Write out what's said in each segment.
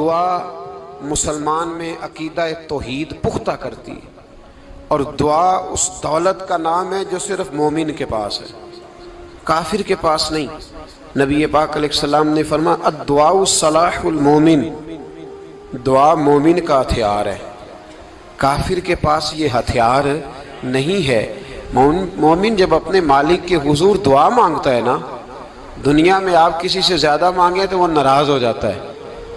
دعا مسلمان میں عقیدہ توحید پختہ کرتی ہے، اور دعا اس دولت کا نام ہے جو صرف مومن کے پاس ہے، کافر کے پاس نہیں۔ نبی پاک علیہ السلام نے فرمایا الدعاء صلاح المومن، دعا مومن کا ہتھیار ہے، کافر کے پاس یہ ہتھیار نہیں ہے۔ مومن جب اپنے مالک کے حضور دعا مانگتا ہے نا، دنیا میں آپ کسی سے زیادہ مانگے تو وہ ناراض ہو جاتا ہے،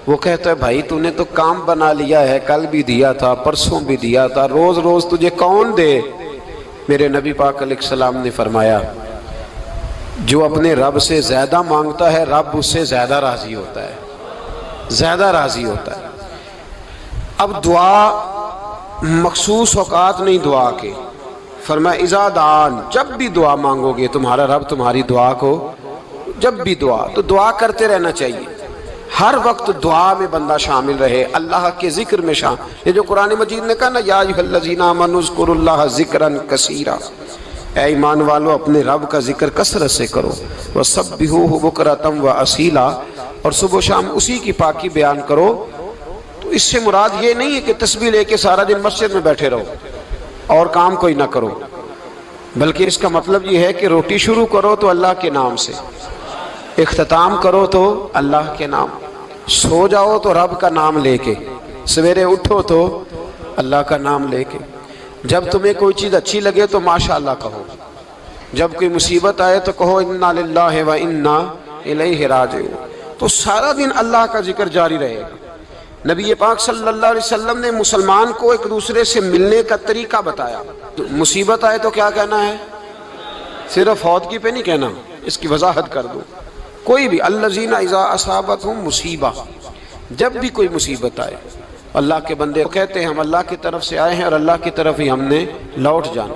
وہ کہتا ہے بھائی تو نے تو کام بنا لیا ہے، کل بھی دیا تھا، پرسوں بھی دیا تھا، روز روز تجھے کون دے؟ میرے نبی پاک علیہ السلام نے فرمایا جو اپنے رب سے زیادہ مانگتا ہے رب اس سے زیادہ راضی ہوتا ہے، زیادہ راضی ہوتا ہے۔ اب دعا مخصوص اوقات نہیں دعا کے، فرمایا اذا دعان، جب بھی دعا مانگو گے تمہارا رب تمہاری دعا کو، جب بھی دعا تو دعا کرتے رہنا چاہیے، ہر وقت دعا میں بندہ شامل رہے، اللہ کے ذکر میں شامل۔ یہ جو قرآن مجید نے کہا نا یا ایھا الذین آمنوا اذکروا اللہ ذکرا کثیرا، اے ایمان والو اپنے رب کا ذکر کثرت سے کرو، وسبحوہ بکرۃ واصیلا، اور صبح و شام اسی کی پاکی بیان کرو۔ تو اس سے مراد یہ نہیں ہے کہ تسبیح لے کے سارا دن مسجد میں بیٹھے رہو اور کام کوئی نہ کرو، بلکہ اس کا مطلب یہ ہے کہ روٹی شروع کرو تو اللہ کے نام سے، اختتام کرو تو اللہ کے نام، سو جاؤ تو رب کا نام لے کے، سویرے اٹھو تو اللہ کا نام لے کے، جب تمہیں کوئی چیز اچھی لگے تو ماشاءاللہ کہو، جب کوئی مصیبت آئے تو کہو انا للہ و انا الیہ راجعون۔ تو سارا دن اللہ کا ذکر جاری رہے گا۔ نبی پاک صلی اللہ علیہ وسلم نے مسلمان کو ایک دوسرے سے ملنے کا طریقہ بتایا۔ مصیبت آئے تو کیا کہنا ہے؟ صرف فوتگی پہ نہیں کہنا، اس کی وضاحت کر دو۔ کوئی بھی الذین اذا اصابتہم مصیبہ، جب بھی کوئی مصیبت آئے اللہ کے بندے کہتے ہیں ہم اللہ کی طرف سے آئے ہیں اور اللہ کی طرف ہی ہم نے لوٹ جانا۔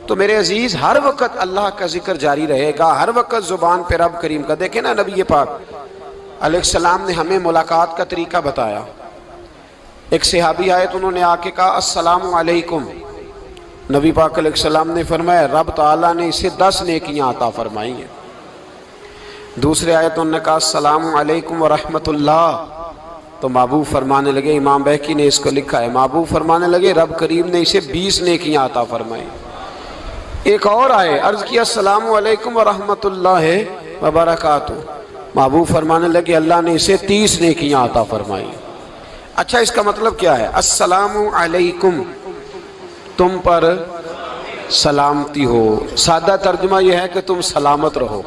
تو میرے عزیز ہر وقت اللہ کا ذکر جاری رہے گا، ہر وقت زبان پہ رب کریم کا۔ دیکھیں نا نبی پاک علیہ السلام نے ہمیں ملاقات کا طریقہ بتایا۔ ایک صحابی آئے تو انہوں نے آ کے کہا السلام علیکم، نبی پاک علیہ السلام نے فرمایا رب تعالیٰ نے اسے 10 نیکیاں عطا فرمائی ہیں۔ دوسرے آئے تو انہوں نے کہا السلام علیکم ورحمۃ اللہ، تو محبوب فرمانے لگے، امام بہقی نے اس کو لکھا ہے، محبوب فرمانے لگے رب کریم نے اسے 20 نیکیاں عطا فرمائی۔ ایک اور آئے، عرض کیا السلام علیکم ورحمۃ اللہ وبرکاتہ، محبوب فرمانے لگے اللہ نے اسے 30 نیکیاں عطا فرمائی۔ اچھا اس کا مطلب کیا ہے؟ السلام علیکم، تم پر سلامتی ہو، سادہ ترجمہ یہ ہے کہ تم سلامت رہو،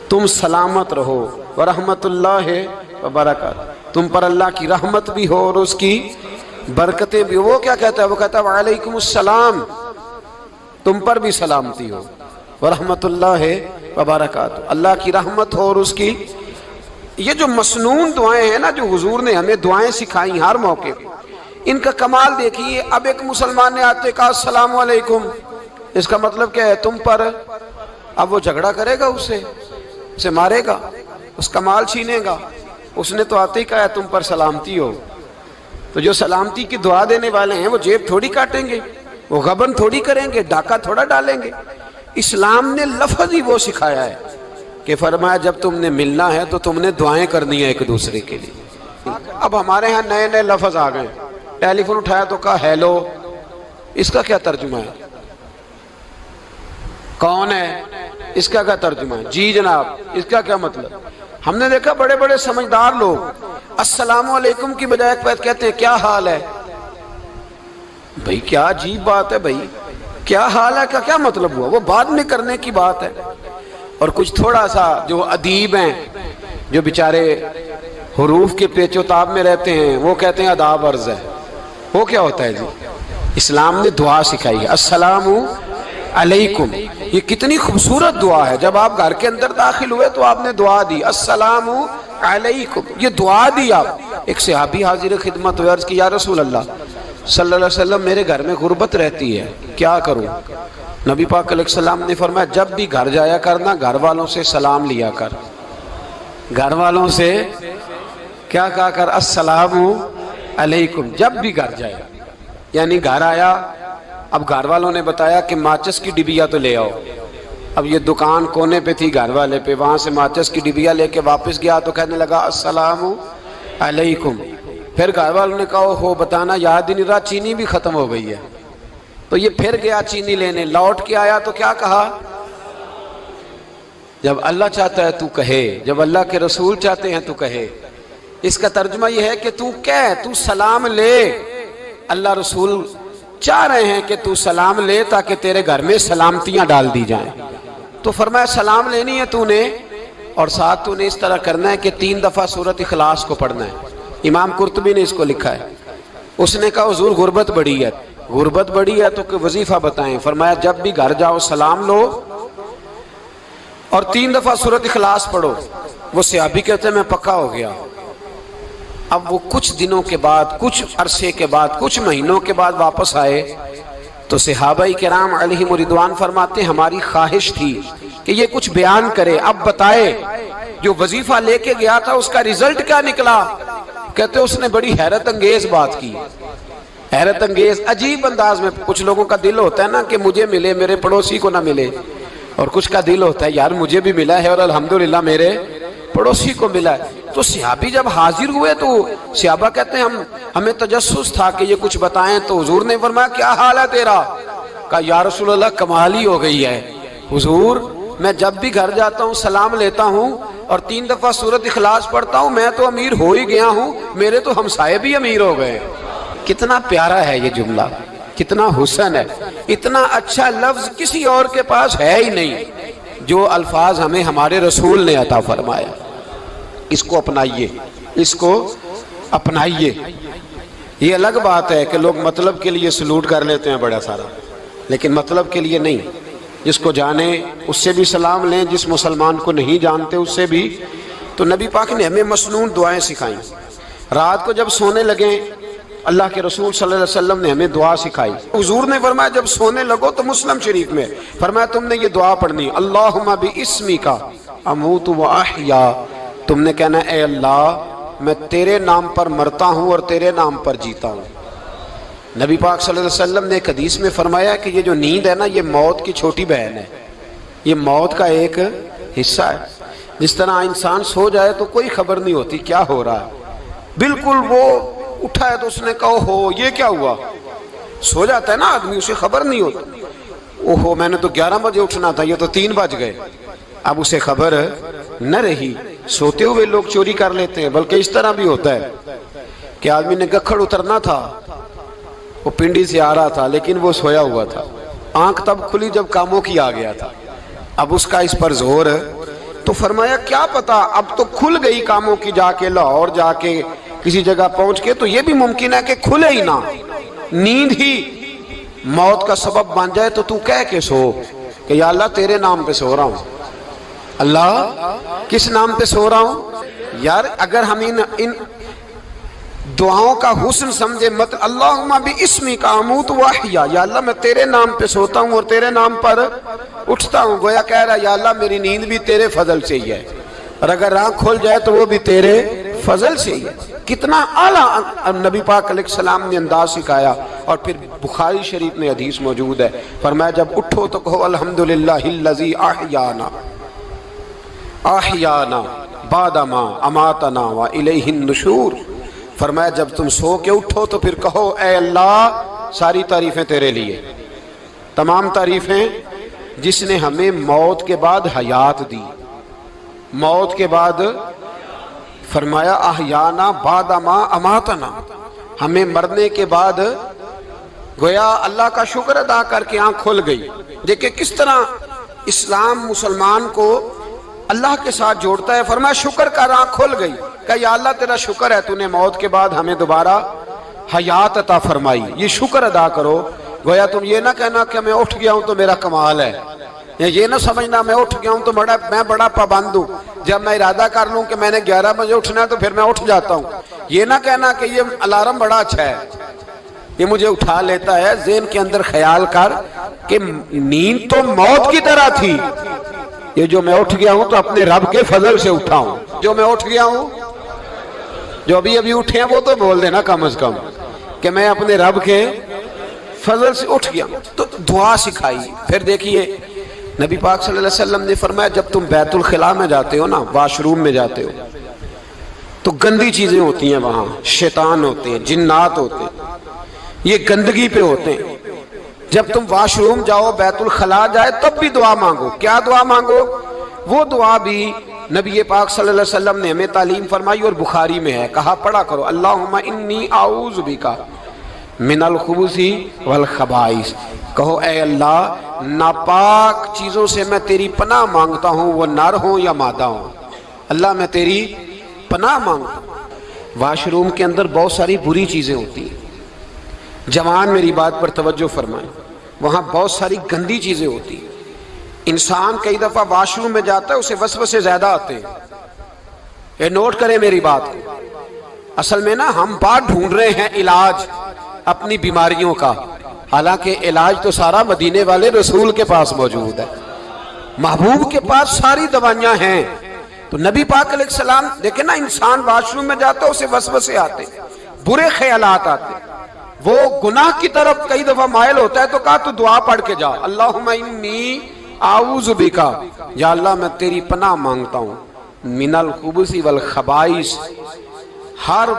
تم سلامت رہو، ورحمۃ اللہ وبرکاتہ، تم پر اللہ کی رحمت بھی ہو اور اس کی برکتیں بھی ہو۔ وہ کیا کہتا ہے؟ وہ کہتا ہے وعلیکم السلام، تم پر بھی سلامتی ہو، ورحمۃ اللہ وبرکاتہ، اللہ کی رحمت ہو اور اس کی۔ یہ جو مسنون دعائیں ہیں نا جو حضور نے ہمیں دعائیں سکھائیں ہر موقع پہ، ان کا کمال دیکھیے۔ اب ایک مسلمان نے آتے کہا السلام علیکم، اس کا مطلب کیا ہے؟ تم پر۔ اب وہ جھگڑا کرے گا اسے مارے گا، اس کا مال چھینے گا؟ اس نے تو آتے ہی کہا ہے تم پر سلامتی ہو۔ تو جو سلامتی کی دعا دینے والے ہیں وہ جیب تھوڑی کاٹیں گے، وہ غبن تھوڑی کریں گے، ڈاکہ تھوڑا ڈالیں گے۔ اسلام نے لفظ ہی وہ سکھایا ہے کہ فرمایا جب تم نے ملنا ہے تو تم نے دعائیں کرنی ہیں ایک دوسرے کے لیے۔ اب ہمارے ہاں نئے نئے لفظ آ گئے، ٹیلی فون اٹھایا تو کہا ہیلو، اس کا کیا ترجمہ ہے؟ کون ہے؟ اس کا کیا ترجمہ ہے؟ جی جناب، اس کا کیا مطلب؟ ہم نے دیکھا بڑے بڑے سمجھدار لوگ السلام علیکم کی بجائے کہتے ہیں کیا حال ہے؟ بھئی کیا عجیب بات ہے، بھئی کیا حال ہے کا کیا مطلب ہوا؟ وہ بعد میں کرنے کی بات ہے۔ اور کچھ تھوڑا سا جو ادیب ہیں، جو بیچارے حروف کے پیچ و تاب میں رہتے ہیں، وہ کہتے ہیں آداب عرض ہے۔ وہ کیا ہوتا ہے جی؟ اسلام نے دعا سکھائی ہے السلام علیکم، یہ کتنی خوبصورت دعا ہے۔ جب آپ گھر کے اندر داخل ہوئے تو آپ نے دعا دی السلام علیکم، یہ دعا دی آپ۔ ایک صحابی حاضر خدمت ہوئے، عرض کی یا رسول اللہ صلی اللہ علیہ وسلم میرے گھر میں غربت رہتی ہے، کیا کروں؟ نبی پاک علیہ السلام نے فرمایا جب بھی گھر جایا کرنا گھر والوں سے سلام لیا کر، گھر والوں سے کیا کہا کر؟ السلام علیکم، جب بھی گھر جائے۔ یعنی گھر آیا، اب گھر والوں نے بتایا کہ ماچس کی ڈبیا تو لے آؤ۔ اب یہ دکان کونے پہ تھی گھر والے پہ، وہاں سے ماچس کی ڈبیا لے کے واپس گیا تو کہنے لگا السلام علیکم. پھر گھر والوں نے کہا ہو بتانا یاد ہی نہیں رہا، چینی بھی ختم ہو گئی ہے. تو یہ پھر گیا چینی لینے، لوٹ کے آیا تو کیا کہا؟ جب اللہ چاہتا ہے تو کہے، جب اللہ کے رسول چاہتے ہیں تو کہے. اس کا ترجمہ یہ ہے کہ تو کہہ، تو سلام لے. اللہ رسول چاہ رہے ہیں کہ تو سلام لے تاکہ تیرے گھر میں سلامتیاں ڈال دی جائیں. تو فرمایا سلام لینی ہے تو نے، اور ساتھ تو نے اس طرح کرنا ہے کہ 3 دفعہ سورۃ اخلاص کو پڑھنا ہے. امام قرطبی نے اس کو لکھا ہے. اس نے کہا حضور غربت بڑی ہے. غربت بڑی ہے تو کہ وظیفہ بتائیں. فرمایا جب بھی گھر جاؤ سلام لو اور 3 دفعہ سورۃ اخلاص پڑھو. وہ صحابی کہتے ہیں میں پکا ہو گیا. اب وہ کچھ دنوں کے بعد، کچھ عرصے کے بعد، کچھ مہینوں کے بعد واپس آئے تو صحابہ کرام علیہم رضوان فرماتے ہیں ہماری خواہش تھی کہ یہ کچھ بیان کرے، اب بتائے جو وظیفہ لے کے گیا تھا اس کا رزلٹ کیا نکلا. کہتے اس نے بڑی حیرت انگیز بات کی، حیرت انگیز عجیب انداز میں. کچھ لوگوں کا دل ہوتا ہے نا کہ مجھے ملے میرے پڑوسی کو نہ ملے، اور کچھ کا دل ہوتا ہے یار مجھے بھی ملا ہے اور الحمدللہ میرے پڑوسی کو ملا ہے. تو صحابی جب حاضر ہوئے تو صحابہ کہتے ہیں ہمیں تجسس تھا کہ یہ کچھ بتائیں. تو حضور نے فرمایا کیا حال ہے تیرا؟ کہا یا رسول اللہ کمال ہی ہو گئی ہے حضور، میں جب بھی گھر جاتا ہوں سلام لیتا ہوں اور 3 دفعہ سورۃ اخلاص پڑھتا ہوں. میں تو امیر ہو ہی گیا ہوں، میرے تو ہمسائے بھی امیر ہو گئے. کتنا پیارا ہے یہ جملہ، کتنا حسن ہے. اتنا اچھا لفظ کسی اور کے پاس ہے ہی نہیں جو الفاظ ہمیں ہمارے رسول نے عطا فرمایا. اس کو اپنائیے، اس کو اپنائیے. یہ الگ بات ہے کہ لوگ مطلب کے لیے سلوٹ کر لیتے ہیں بڑا سارا، لیکن مطلب کے لیے نہیں. جس کو جانے اس سے بھی سلام لیں، جس مسلمان کو نہیں جانتے اس سے بھی. تو نبی پاک نے ہمیں مسنون دعائیں سکھائیں. رات کو جب سونے لگیں اللہ کے رسول صلی اللہ علیہ وسلم نے ہمیں دعا سکھائی. حضور نے فرمایا جب سونے لگو تو مسلم شریف میں فرمایا تم نے یہ دعا پڑھنی، اللہم باسمک اموت و احیا. تم نے کہنا اے اللہ میں تیرے نام پر مرتا ہوں اور تیرے نام پر جیتا ہوں. نبی پاک صلی اللہ علیہ وسلم نے ایک حدیث میں فرمایا کہ یہ جو نیند ہے نا یہ موت کی چھوٹی بہن ہے، یہ موت کا ایک حصہ ہے. جس طرح انسان سو جائے تو کوئی خبر نہیں ہوتی کیا ہو رہا ہے، بالکل وہ اٹھا ہے تو اس نے کہا ہو یہ کیا ہوا. سو جاتا ہے نا آدمی، اسے خبر نہیں ہوتی. اوہو میں نے تو 11 بجے اٹھنا تھا، یہ تو 3 بج گئے. اب اسے خبر نہ رہی. سوتے ہوئے لوگ چوری کر لیتے ہیں، بلکہ اس طرح بھی ہوتا ہے کہ آدمی نے گکھڑ اترنا تھا، وہ پنڈی سے آ رہا تھا لیکن وہ سویا ہوا تھا. آنکھ تب کھلی جب کاموں کی آ گیا تھا. اب اس کا اس پر زور ہے تو فرمایا کیا پتا اب تو کھل گئی کاموں کی، جا کے لاہور جا کے کسی جگہ پہنچ کے تو یہ بھی ممکن ہے کہ کھلے ہی نہ، نیند ہی موت کا سبب بن جائے. تو تو کہہ کے سو کہ یا اللہ تیرے نام پہ سو رہا ہوں. اللہ کس نام پہ سو رہا ہوں یار؟ اگر ہم ان دعاؤں کا حسن سمجھے مت، اللہم باسمک اموت و احیا، یا اللہ میں تیرے نام پہ سوتا ہوں اور تیرے نام پر اٹھتا ہوں. گویا کہہ رہا یا اللہ میری نیند بھی تیرے فضل سے ہی ہے، اور اگر آنکھ کھل جائے تو وہ بھی تیرے فضل سے ہی ہے. کتنا اعلیٰ نبی پاک علیہ السلام نے انداز سکھایا. اور پھر بخاری شریف میں حدیث موجود ہے، فرمایا جب اٹھو تو کہو الحمدللہ الذی احیانا احیانا بعد ما اماتنا والیہ النشور. فرمایا جب تم سو کے اٹھو تو پھر کہو اے اللہ ساری تعریفیں تیرے لیے، تمام تعریفیں جس نے ہمیں موت کے بعد حیات دی. موت کے بعد فرمایا احیانا بعد ما اماتنا، ہمیں مرنے کے بعد گویا اللہ کا شکر ادا کر کے آنکھ کھل گئی. دیکھیں کس طرح اسلام مسلمان کو اللہ کے ساتھ جوڑتا ہے. فرمایا شکر کر، آنکھ کھل گئی. کہ یا اللہ تیرا شکر ہے تو نے موت کے بعد ہمیں دوبارہ حیات عطا فرمائی، یہ شکر ادا کرو. گویا تم یہ نہ کہنا کہ میں اٹھ گیا ہوں تو میرا کمال ہے، یہ نہ سمجھنا میں اٹھ گیا ہوں تو میں بڑا پابند ہوں، جب میں ارادہ کر لوں کہ میں نے 11 بجے اٹھنا ہے تو پھر میں اٹھ جاتا ہوں. یہ نہ کہنا کہ یہ الارم بڑا اچھا ہے، یہ مجھے اٹھا لیتا ہے. ذہن کے اندر خیال کر کہ نیند تو موت کی طرح تھی، یہ جو میں اٹھ گیا ہوں تو اپنے رب کے فضل سے اٹھا ہوں. جو میں اٹھ گیا ہوں، جو ابھی اٹھے ہیں وہ تو بول دینا کم از کم کہ میں اپنے رب کے فضل سے اٹھ گیا. تو دعا سکھائی. پھر دیکھیے نبی پاک صلی اللہ علیہ وسلم نے فرمایا جب تم بیت الخلاء میں جاتے ہو نا، واش روم میں جاتے ہو، تو گندی چیزیں ہوتی ہیں وہاں، شیطان ہوتے ہیں، جنات ہوتے ہیں، یہ گندگی پہ ہوتے ہیں۔ جب تم واش روم جاؤ، بیت الخلا جائے، تب بھی دعا مانگو۔ کیا دعا مانگو؟ وہ دعا بھی نبی پاک صلی اللہ علیہ وسلم نے ہمیں تعلیم فرمائی اور بخاری میں ہے، کہا پڑھا کرو اللہم انی اعوذ بک من الخبث والخبائث۔ کہو اے اللہ ناپاک چیزوں سے میں تیری پناہ مانگتا ہوں، وہ نر ہوں یا مادہ ہوں۔ اللہ میں تیری پناہ مانگتا ہوں۔ واش روم کے اندر بہت ساری بری چیزیں ہوتی ہیں، جوان میری بات پر توجہ فرمائیں، وہاں بہت ساری گندی چیزیں ہوتی ہیں۔ انسان کئی دفعہ واش روم میں جاتا ہے، اسے وسوسے زیادہ آتے ہیں، یہ نوٹ کریں میری بات کو۔ اصل میں نا ہم بات ڈھونڈ رہے ہیں علاج اپنی بیماریوں کا، حالانکہ علاج تو سارا مدینے والے رسول کے پاس موجود ہے، محبوب کے پاس ساری دوائیاں ہیں۔ تو نبی پاک علیہ السلام دیکھیں نا، انسان واش روم میں جاتا ہے اسے وسوسے آتے، برے خیالات آتے، وہ گناہ کی طرف کئی دفعہ مائل ہوتا ہے، تو کہا تو دعا پڑھ کے جا اللہم انی اعوذ بکا، یا اللہ میں تیری پناہ مانگتا ہوں من الخبث والخبائث، ہر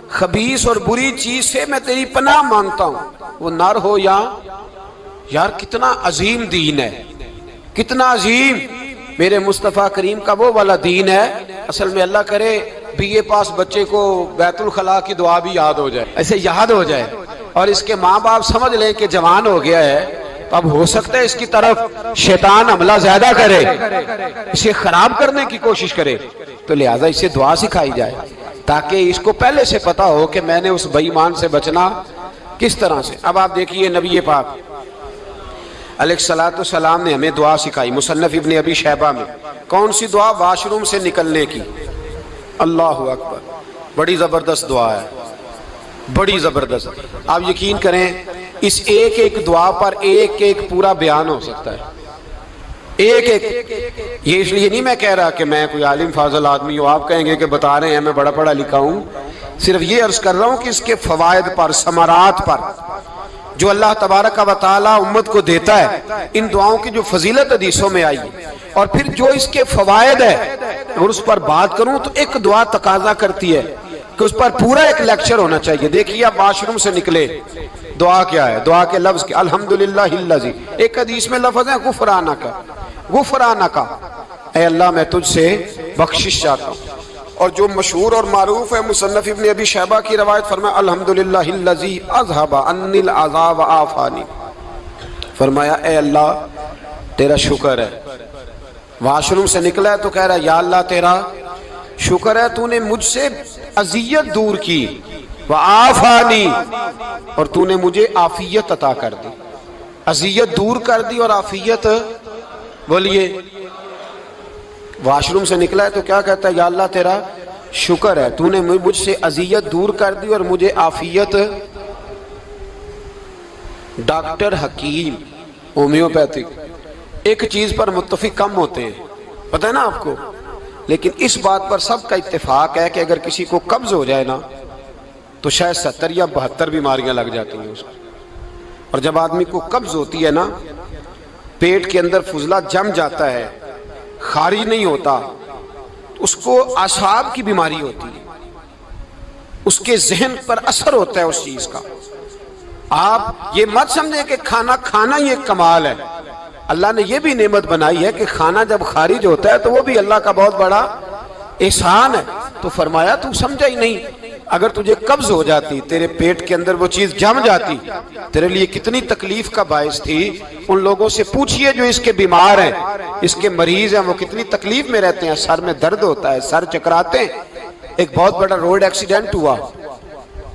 خبیث اور بری چیز سے میں تیری پناہ مانگتا ہوں، وہ نر ہو یا یار کتنا عظیم دین ہے، کتنا عظیم میرے مصطفیٰ کریم کا وہ والا دین ہے۔ اصل میں اللہ کرے بی اے پاس بچے کو بیت الخلا کی دعا بھی یاد ہو جائے، ایسے یاد ہو جائے، اور اس کے ماں باپ سمجھ لیں کہ جوان ہو گیا ہے، تو اب ہو سکتا ہے اس کی طرف شیطان حملہ زیادہ کرے، اسے خراب کرنے کی کوشش کرے، تو لہٰذا اسے دعا سکھائی جائے تاکہ اس کو پہلے سے پتا ہو کہ میں نے اس بے ایمان سے بچنا کس طرح سے۔ اب آپ دیکھیے نبی پاک علیہ السلام نے ہمیں دعا سکھائی، مصنف ابن ابی شیبہ میں۔ کون سی دعا؟ واش روم سے نکلنے کی۔ اللہ اکبر، بڑی زبردست دعا ہے، بڑی زبردست۔ آپ یقین کریں اس ایک ایک دعا پر ایک ایک پورا بیان ہو سکتا ہے، ایک ایک۔ یہ اس لیے نہیں میں کہہ رہا کہ میں کوئی عالم فاضل آدمی ہوں، آپ کہیں گے کہ بتا رہے ہیں میں بڑا پڑھا لکھا ہوں، صرف یہ عرض کر رہا ہوں کہ اس کے فوائد پر، ثمرات پر جو اللہ تبارک و تعالی امت کو دیتا ہے، ان دعاؤں کی جو فضیلت حدیثوں میں آئی، اور پھر جو اس کے فوائد ہے، اور اس پر بات کروں تو ایک دعا تقاضا کرتی ہے کہ اس پر پورا ایک لیکچر ہونا چاہیے۔ دیکھیے آپ واش روم سے نکلے، دعا کیا ہے؟ دعا کے لفظ کے الحمدللہ الذی، ایک حدیث میں لفظ ہے غفرانک، غفرانک، اے اللہ میں تجھ سے بخشش چاہتا ہوں۔ اور جو مشہور اور معروف ہے مصنف ابن ابی شیبہ کی روایت، فرمایا الحمدللہ الذی اذھب عنی العذاب وعافانی، فرمایا اے اللہ تیرا شکر ہے، واش روم سے نکلا ہے تو کہہ رہا ہے یا اللہ تیرا شکر ہے تو نے مجھ سے اذیت دور کی، وعافانی، اور تو نے مجھے عافیت عطا کر دی، اذیت دور کر دی اور عافیت۔ بولیے واش روم سے نکلا ہے تو کیا کہتا ہے؟ یا اللہ تیرا شکر ہے تو نے مجھ سے اذیت دور کر دی اور مجھے عافیت۔ ڈاکٹر حکیم ہومیوپیتھک ایک چیز پر متفق کم ہوتے ہیں، پتہ ہے نا آپ کو، لیکن اس بات پر سب کا اتفاق ہے کہ اگر کسی کو قبض ہو جائے نا تو شاید 70 یا 72 بیماریاں لگ جاتی ہیں اس کو۔ اور جب آدمی کو قبض ہوتی ہے نا، پیٹ کے اندر فضلہ جم جاتا ہے، خارج نہیں ہوتا، اس کو اعصاب کی بیماری ہوتی ہے، اس کے ذہن پر اثر ہوتا ہے اس چیز کا۔ آپ یہ مت سمجھیں کہ کھانا کھانا ہی ایک کمال ہے، اللہ نے یہ بھی نعمت بنائی ہے کہ کھانا جب خارج ہوتا ہے تو وہ بھی اللہ کا بہت بڑا احسان ہے۔ تو فرمایا تو سمجھا ہی نہیں، اگر تجھے قبض ہو جاتی، تیرے پیٹ کے اندر وہ چیز جم جاتی، تیرے لیے کتنی تکلیف کا باعث تھی۔ ان لوگوں سے پوچھئے جو اس کے بیمار ہیں، اس کے مریض ہیں، وہ کتنی تکلیف میں رہتے ہیں، سر میں درد ہوتا ہے، سر چکراتے ہیں۔ ایک بہت بڑا روڈ ایکسیڈنٹ ہوا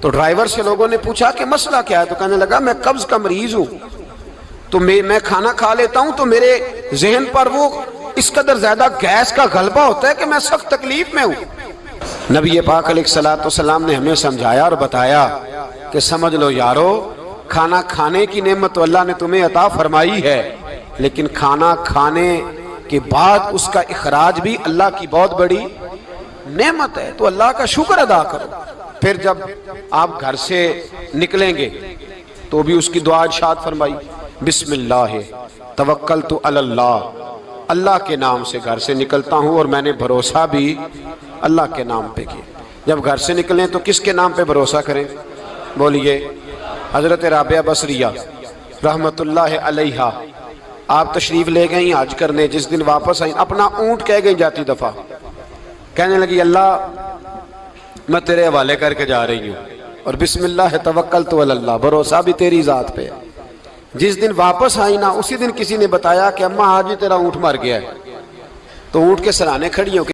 تو ڈرائیور سے لوگوں نے پوچھا کہ مسئلہ کیا ہے، تو کہنے لگا میں قبض کا مریض ہوں، تو میں کھانا کھا لیتا ہوں تو میرے ذہن پر وہ اس قدر زیادہ گیس کا غلبہ ہوتا ہے کہ میں سخت تکلیف میں ہوں۔ نبی پاک علیہ السلام نے ہمیں سمجھایا اور بتایا کہ سمجھ لو یارو، کھانا کھانے کی نعمت تو اللہ نے تمہیں عطا فرمائی ہے، لیکن کھانا کھانے کے بعد اس کا اخراج بھی اللہ کی بہت بڑی نعمت ہے، تو اللہ کا شکر ادا کرو۔ پھر جب آپ گھر سے نکلیں گے تو بھی اس کی دعا ارشاد فرمائی، بسم اللہ توکلت علی اللہ، اللہ کے نام سے گھر سے نکلتا ہوں اور میں نے بھروسہ بھی اللہ کے نام پہ کیا۔ جب گھر سے نکلیں تو کس کے نام پہ بھروسہ کریں؟ بولیے حضرت رابعہ بصریہ رحمت اللہ علیہا، آپ تشریف لے گئیں حج کرنے، جس دن واپس آئیں اپنا اونٹ کہہ گئی جاتی دفعہ، کہنے لگی اللہ میں تیرے حوالے کر کے جا رہی ہوں، اور بسم اللہ توکلت علی اللہ، بھروسہ بھی تیری ذات پہ۔ جس دن واپس آئی نا اسی دن کسی نے بتایا کہ اماں آج ہی تیرا اونٹ مر گیا ہے، تو اونٹ کے سرانے کھڑی ہو